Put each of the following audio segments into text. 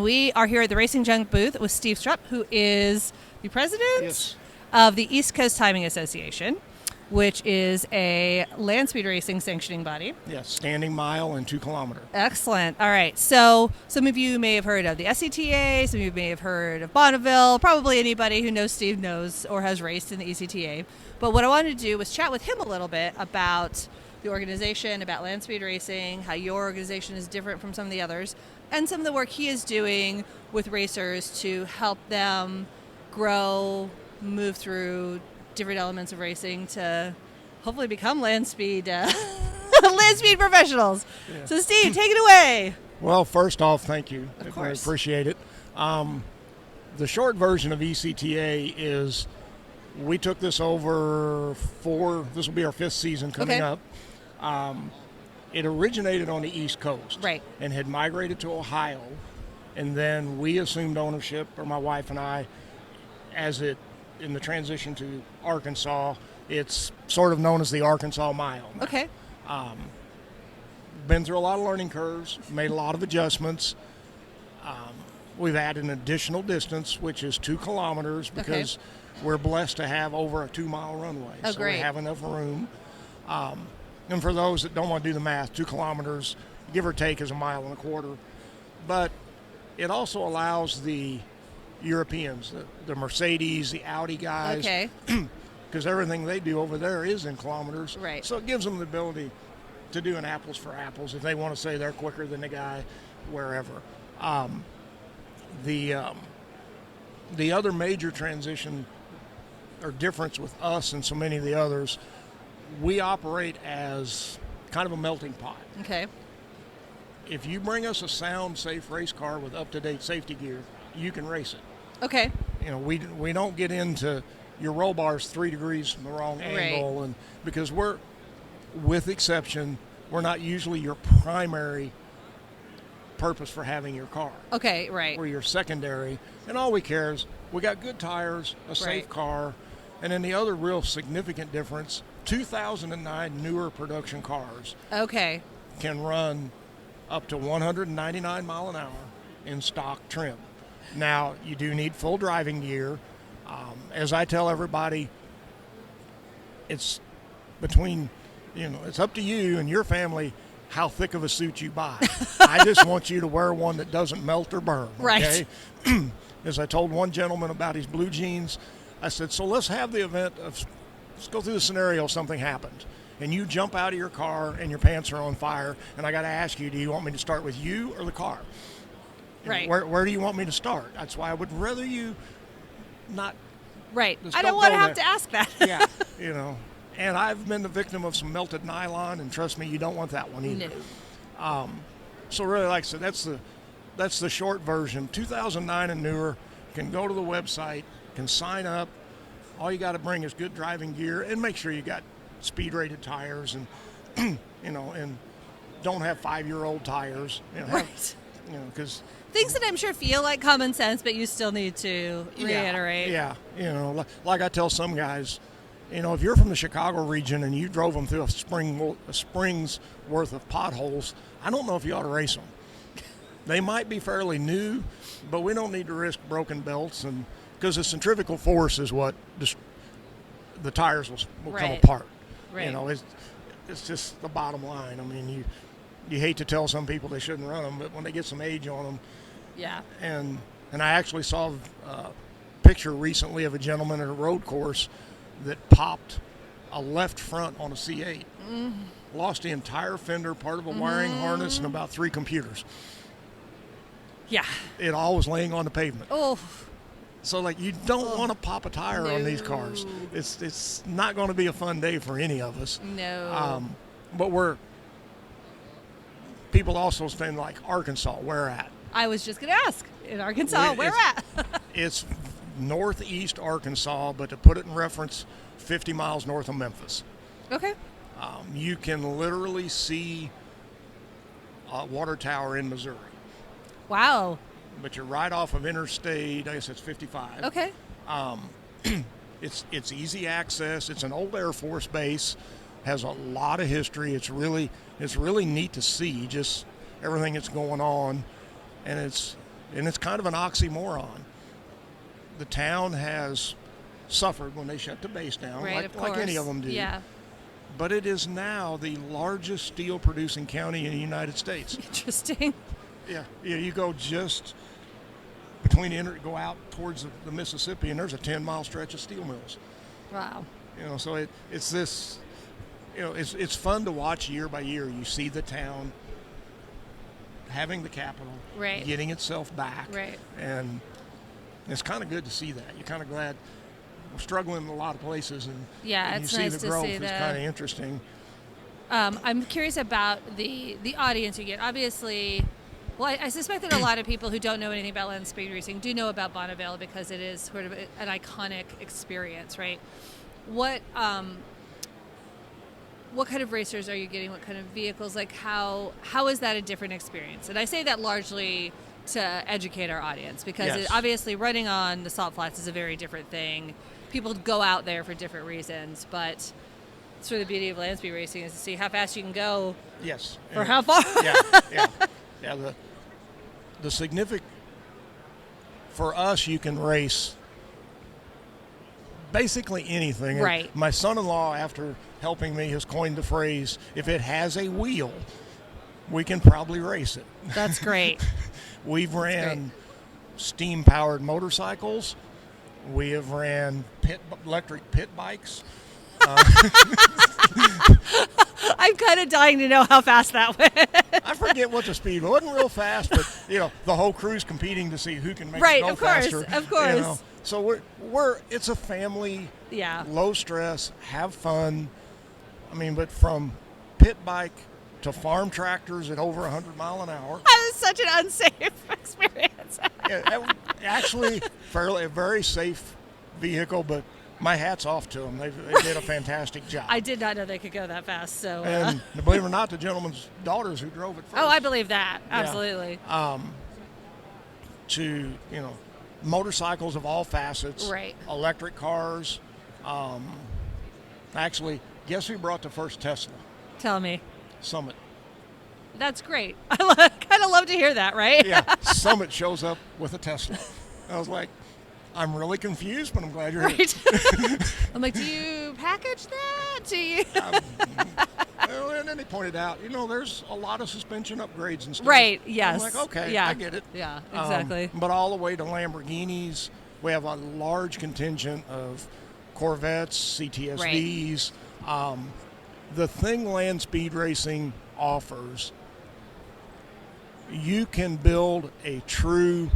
We are here at the RacingJunk booth with Steve Strupp, who is the president Yes. of the East Coast Timing Association, which is a land speed racing sanctioning body. Yes, standing mile and 2 kilometer. Excellent. All right. So some of you may have heard of the SCTA. Some of you may have heard of Bonneville. Probably anybody who knows Steve knows or has raced in the ECTA. But what I wanted to do was chat with him a little bit about the organization, about land speed racing, how your organization is different from some of the others, and some of the work he is doing with racers to help them grow, move through different elements of racing to hopefully become land speed land speed professionals. Yeah. So Steve, take it away. Well, first off, thank you. Of I course. appreciate it. The short version of ECTA is we took this over this will be our 5th season coming up. It originated on the East Coast, Right. and had migrated to Ohio, and then we assumed ownership, or my wife and I, in the transition to Arkansas. It's sort of known as the Arkansas Mile now. Okay. Been through a lot of learning curves, made a lot of adjustments. We've added an additional distance, which is 2 kilometers, because we're blessed to have over a 2-mile runway. Oh, so great. we have enough room. And for those that don't want to do the math, 2 kilometers, give or take, is 1.25 miles. But it also allows the Europeans, the Mercedes, the Audi guys, because everything they do over there is in kilometers. Right. So it gives them the ability to do an apples for apples if they want to say they're quicker than the guy wherever. The other major transition or difference with us and so many of the others, we operate as kind of a melting pot. Okay. If you bring us a sound, safe race car with up-to-date safety gear, you can race it. Okay. You know, we don't get into your roll bars 3 degrees from the wrong angle, and because we're, with exception, we're not usually your primary purpose for having your car. Okay, right. We're your secondary, and all we care is we got good tires, a safe Right. car, and then the other real significant difference, 2009 newer production cars Okay. can run up to 199 mile an hour in stock trim. Now, you do need full driving gear. As I tell everybody, it's between, it's up to you and your family how thick of a suit you buy. I just want you to wear one that doesn't melt or burn. Right. Okay? As I told one gentleman about his blue jeans, I said, so let's have the event of, let's go through the scenario, something happened, and you jump out of your car and your pants are on fire, and I got to ask you, do you want me to start with you or the car? Right. Where do you want me to start? That's why I would rather you not. Right. Just I don't don't want to go have there. to ask that. Yeah, And I've been the victim of some melted nylon, and trust me, you don't want that one either. No. So really, like I said, that's the short version. 2009 and newer can go to the website, can sign up. All you got to bring is good driving gear, and make sure you got speed-rated tires, and and don't have 5-year-old tires. Right. Because Things that I'm sure feel like common sense, but you still need to reiterate. Yeah. Like I tell some guys, if you're from the Chicago region and you drove them through a spring's worth of potholes, I don't know if you ought to race them. They might be fairly new, but we don't need to risk broken belts, and because the centrifugal force is what the tires will come Right. apart. Right. It's just the bottom line. I mean, you hate to tell some people they shouldn't run them, but when they get some age on them, Yeah. and I actually saw a picture recently of a gentleman at a road course that popped a left front on a C8. Lost the entire fender, part of a wiring harness, and about 3 computers. Yeah. It all was laying on the pavement. Oh. So, you don't want to pop a tire on these No. cars. It's not going to be a fun day for any of us. No. But people also stand like Arkansas, where at? I was just going to ask. In Arkansas, where at? It's northeast Arkansas, but to put it in reference, 50 miles north of Memphis. Okay. You can literally see a water tower in Missouri. Wow. But you're right off of Interstate, I guess it's 55. Okay. It's easy access. It's an old Air Force base, has a lot of history. It's really neat to see just everything that's going on, and and it's kind of an oxymoron. The town has suffered when they shut the base down, like any of them do. Yeah. But it is now the largest steel-producing county in the United States. Interesting. Yeah, you go just between go out towards the Mississippi, and there's a 10-mile stretch of steel mills. Wow. So it's this. It's fun to watch year by year. You see the town having the capital, right, getting itself back, right, and it's kind of good to see that. You're kind of glad. We're struggling in a lot of places, and yeah, it's nice the growth to see that. It's kind of interesting. I'm curious about the audience you get. Obviously, well, I suspect that a lot of people who don't know anything about land speed racing do know about Bonneville because it is sort of an iconic experience, right? What kind of racers are you getting? What kind of vehicles? Like how is that a different experience? And I say that largely to educate our audience because obviously running on the salt flats is a very different thing. People go out there for different reasons, but sort of the beauty of land speed racing is to see how fast you can go. Yes. For how far? Yeah. The significant for us, you can race basically anything. Right. And my son-in-law, after helping me, has coined the phrase, if it has a wheel, we can probably race it. That's great. We've ran steam-powered motorcycles. We have ran electric pit bikes. I'm kind of dying to know how fast that went. I forget what the speed was. It wasn't real fast, but the whole crew's competing to see who can make it go faster. Right, of course. So we're it's a family, low stress, have fun. I mean, but from pit bike to farm tractors at over 100 mile an hour. That is such an unsafe experience. Actually, a very safe vehicle, but my hat's off to them. They did a fantastic job. I did not know they could go that fast. So, and believe it or not, the gentleman's daughters who drove it first. Oh, I believe that. Absolutely. To motorcycles of all facets. Right. Electric cars. Actually, guess who brought the first Tesla? Tell me. Summit. That's great. I kind of love to hear that, right? Yeah. Summit shows up with a Tesla. I was like, I'm really confused, but I'm glad you're here. I'm like, do you package that? Do you? Well, and then he pointed out, there's a lot of suspension upgrades and stuff. Right, yes. I'm like, okay, I get it. Yeah, exactly. But all the way to Lamborghinis, we have a large contingent of Corvettes, CTSVs. Right. The thing land speed racing offers, you can build a true,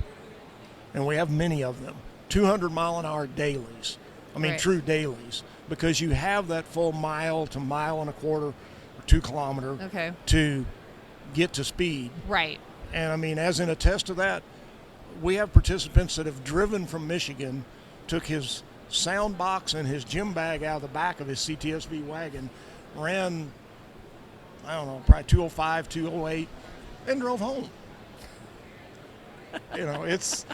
and we have many of them, 200 mile an hour dailies. I mean, true dailies, because you have that full mile to mile and a quarter or 2 kilometer to get to speed. Right. And I mean, as in a test of that, we have participants that have driven from Michigan, took his sound box and his gym bag out of the back of his CTSV wagon, ran, I don't know, probably 205, 208, and drove home. It's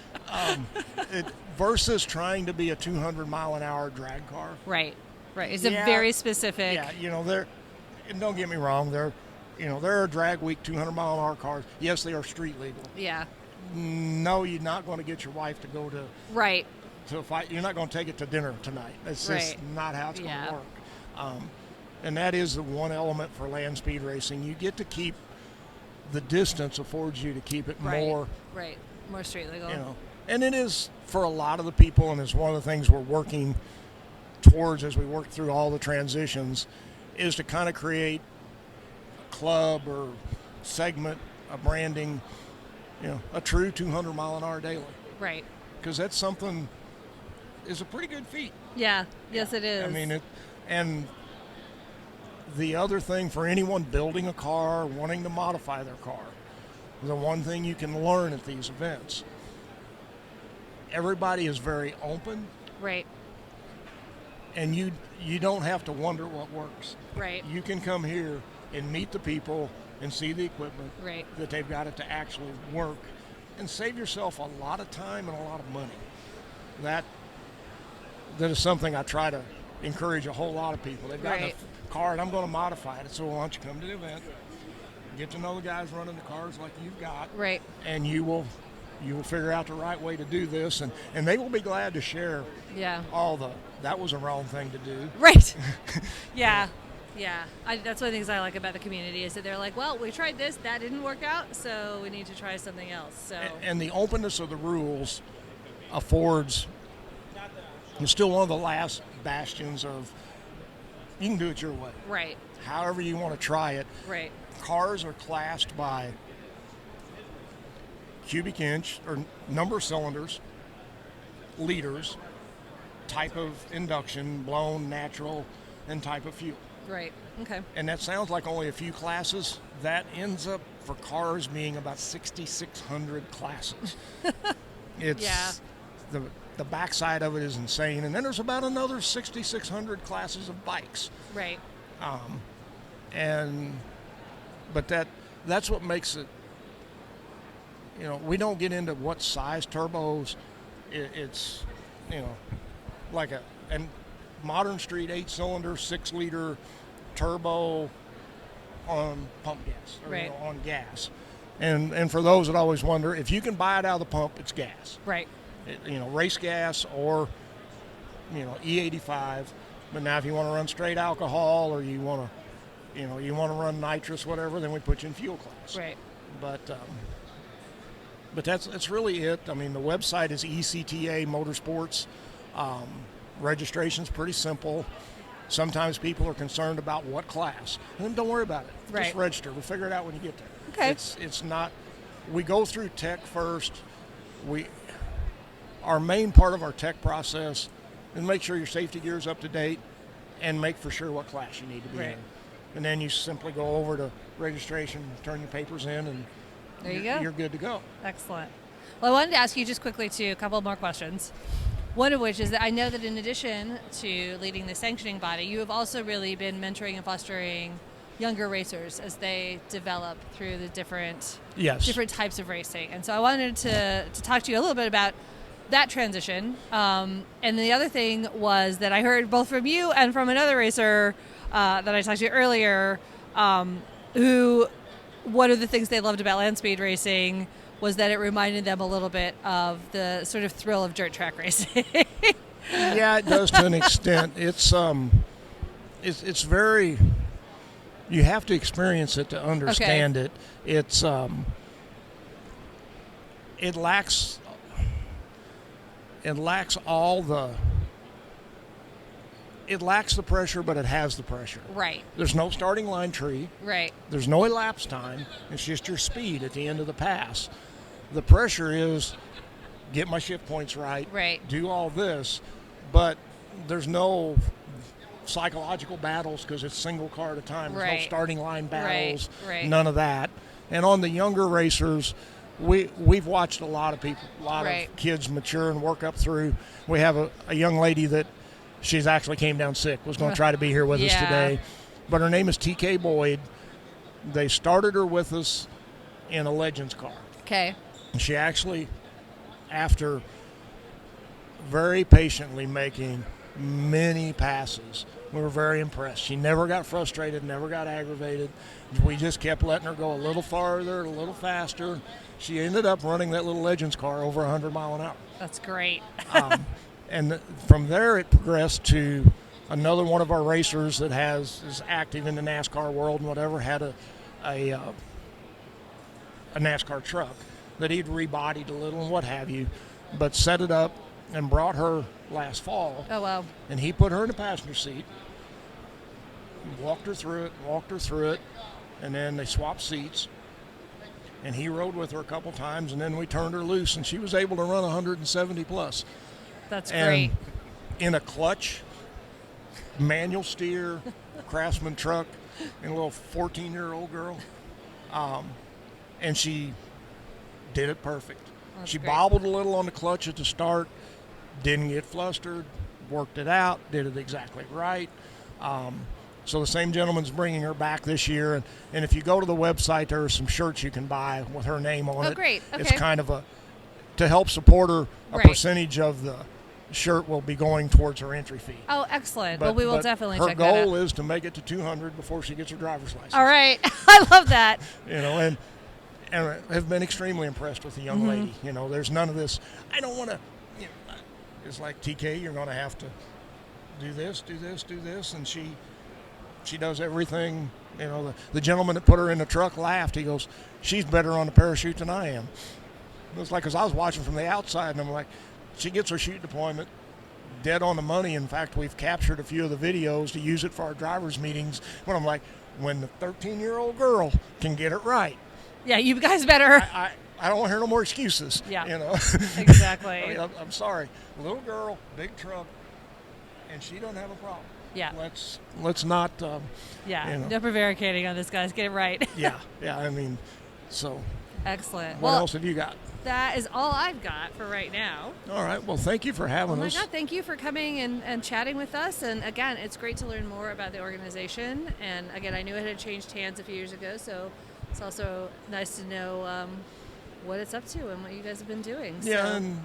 versus trying to be a 200 mile an hour drag car. Right. It's a very specific. Yeah, and don't get me wrong, there are drag week 200 mile an hour cars. Yes, they are street legal. Yeah. No, you're not going to get your wife to go to to a fight. You're not going to take it to dinner tonight. That's just not how it's going to work. And that is the one element for land speed racing. You get to keep the distance affords you to keep it more more street legal. And it is for a lot of the people, and it's one of the things we're working towards as we work through all the transitions, is to kind of create a club or segment, a branding, a true 200 mile an hour daily. Right. Because that's something is a pretty good feat. Yeah. Yes, it is. I mean, and the other thing for anyone building a car, wanting to modify their car, the one thing you can learn at these events, everybody is very open. Right. And you don't have to wonder what works. Right. You can come here and meet the people and see the equipment that they've got it to actually work, and save yourself a lot of time and a lot of money. That is something I try to encourage a whole lot of people. They've got a car and I'm going to modify it. So why don't you come to the event, get to know the guys running the cars like you've got, and you will You will figure out the right way to do this, and they will be glad to share Yeah. that was a wrong thing to do. Right. Yeah. Yeah. That's one of the things I like about the community is that they're like, well, we tried this, that didn't work out, so we need to try something else. So. And the openness of the rules affords, it's still one of the last bastions of, you can do it your way. Right. However you want to try it. Right. Cars are classed by cubic inch or number of cylinders, liters, type of induction, blown, natural, and type of fuel. Right. Okay. And that sounds like only a few classes. That ends up for cars being about 6,600 classes. It's the backside of it is insane. And then there's about another 6,600 classes of bikes. Right. But that's what makes it. We don't get into what size turbos. It's like a modern street 8-cylinder 6-liter turbo on pump gas or right. On gas. And for those that always wonder, if you can buy it out of the pump, it's gas. Right. Race gas or E85. But now if you want to run straight alcohol or you want to run nitrous, whatever, then we put you in fuel class. Right. But that's really it. I mean, the website is ECTA Motorsports. Registration's pretty simple. Sometimes people are concerned about what class. And don't worry about it. Right. Just register. We'll figure it out when you get there. Okay. It's not. We go through tech first. Our main part of our tech process is make sure your safety gear is up to date and make for sure what class you need to be right. in. And then you simply go over to registration, turn your papers in, and there you go. You're good to go. Excellent. Well, I wanted to ask you just quickly a couple more questions. One of which is that I know that in addition to leading the sanctioning body, you have also really been mentoring and fostering younger racers as they develop through the different types of racing. And so I wanted to talk to you a little bit about that transition. And the other thing was that I heard both from you and from another racer that I talked to earlier, who one of the things they loved about land speed racing was that it reminded them a little bit of the sort of thrill of dirt track racing. Yeah, it does to an extent. It's very. You have to experience it to understand it. It's it lacks all the. It lacks the pressure, but it has the pressure. Right. There's no starting line tree. Right. There's no elapsed time. It's just your speed at the end of the pass. The pressure is get my shift points right. Right. Do all this, but there's no psychological battles because it's single car at a time. There's no starting line battles. Right. None of that. And on the younger racers, we've watched a lot of people, a lot of kids mature and work up through. We have a young lady that. She's actually came down sick, was going to try to be here with us today. But her name is TK Boyd. They started her with us in a Legends car. Okay. And she actually, after very patiently making many passes, we were very impressed. She never got frustrated, never got aggravated. We just kept letting her go a little farther, a little faster. She ended up running that little Legends car over 100 mile an hour. That's great. And from there, it progressed to another one of our racers that is active in the NASCAR world and whatever, had a NASCAR truck that he'd rebodied a little and what have you, but set it up and brought her last fall. Oh, wow. And he put her in the passenger seat, walked her through it, and then they swapped seats. And he rode with her a couple times, and then we turned her loose, and she was able to run 170 plus. That's great. In a clutch, manual steer, Craftsman truck, and a little 14-year-old girl. And she did it perfect. She bobbled a little on the clutch at the start, didn't get flustered, worked it out, did it exactly right. So the same gentleman's bringing her back this year. And if you go to the website, there are some shirts you can buy with her name on it. Oh, great. Okay. It's kind of to help support her, a percentage of the shirt will be going towards her entry fee. Oh, excellent. Well, we will definitely check that out. Her out. goal is to make it to 200 before she gets her driver's license. All right. I love that. And and have been extremely impressed with the young lady. You know, there's none of this. I don't want to. You know, it's like TK. You're going to have to do this, do this, do this, and she does everything. You know, the gentleman that put her in the truck laughed. He goes, "She's better on the parachute than I am." It was like, because I was watching from the outside, and I'm like, she gets her chute deployment dead on the money. In fact, we've captured a few of the videos to use it for our drivers' meetings. But I'm like, when the 13-year-old girl can get it right. Yeah, you guys better. I don't want to hear no more excuses. Yeah, you know, exactly. I mean, I'm sorry, little girl, big truck, and she don't have a problem. Yeah. Let's not. Yeah. You know. No prevaricating on this, guys. Get it right. Yeah. I mean, so. Excellent. What else have you got? That is all I've got for right now. All right. Well, thank you for having us. Oh my God, thank you for coming and chatting with us. And again, it's great to learn more about the organization. And again, I knew it had changed hands a few years ago, so it's also nice to know what it's up to and what you guys have been doing. Yeah, so. and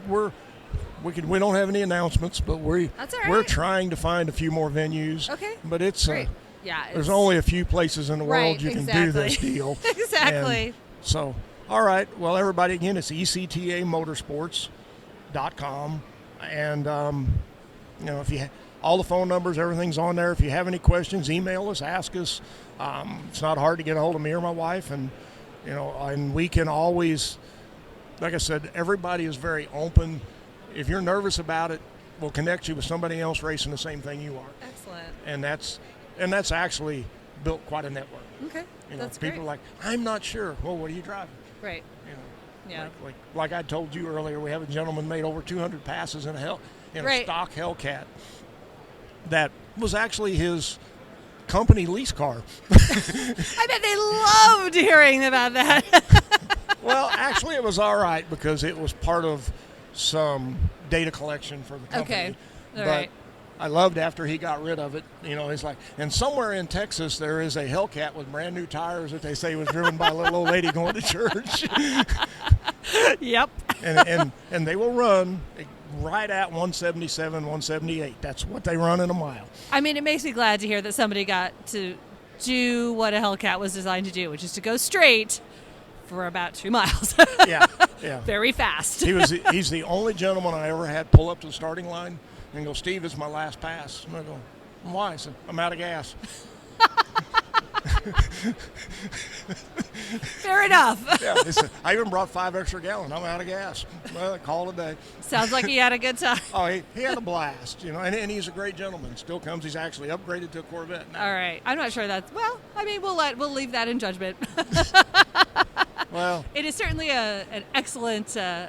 we don't have any announcements, but That's all right. we're trying to find a few more venues. Okay. But it's great. Yeah, there's only a few places in the world you can do this deal. Exactly. And so, all right. Well, everybody, again, it's ectamotorsports.com, and you know, if you all the phone numbers, everything's on there. If you have any questions, email us, ask us. It's not hard to get a hold of me or my wife, and you know, and we can always, like I said, everybody is very open. If you're nervous about it, we'll connect you with somebody else racing the same thing you are. Excellent. And that's actually built quite a network. Okay. You know, That's people great. are like, I'm not sure. Well, what are you driving? Right. You know, Yeah. like I told you earlier, we have a gentleman made over 200 passes in a stock Hellcat. That was actually his company lease car. I bet they loved hearing about that. Well, actually, it was all right because it was part of some data collection for the company. Okay. All but right. I loved after he got rid of it. You know, he's like, and somewhere in Texas there is a Hellcat with brand new tires that they say was driven by a little old lady going to church. Yep. and they will run right at 177, 178. That's what they run in a mile. I mean, it makes me glad to hear that somebody got to do what a Hellcat was designed to do, which is to go straight for about 2 miles. Yeah. Very fast. He's the only gentleman I ever had pull up to the starting line and go, Steve, it's my last pass. And I go, why? I said, I'm out of gas. Fair enough. Yeah, I even brought 5 extra gallons. I'm out of gas. Well, call it a day. Sounds like he had a good time. Oh, he had a blast, you know, and he's a great gentleman. Still comes. He's actually upgraded to a Corvette now. All right. I'm not sure that's, well, I mean, we'll leave that in judgment. Well, it is certainly an excellent ride,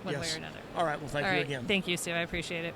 one way or another. All right. Well, thank you again. Thank you, Sue. I appreciate it.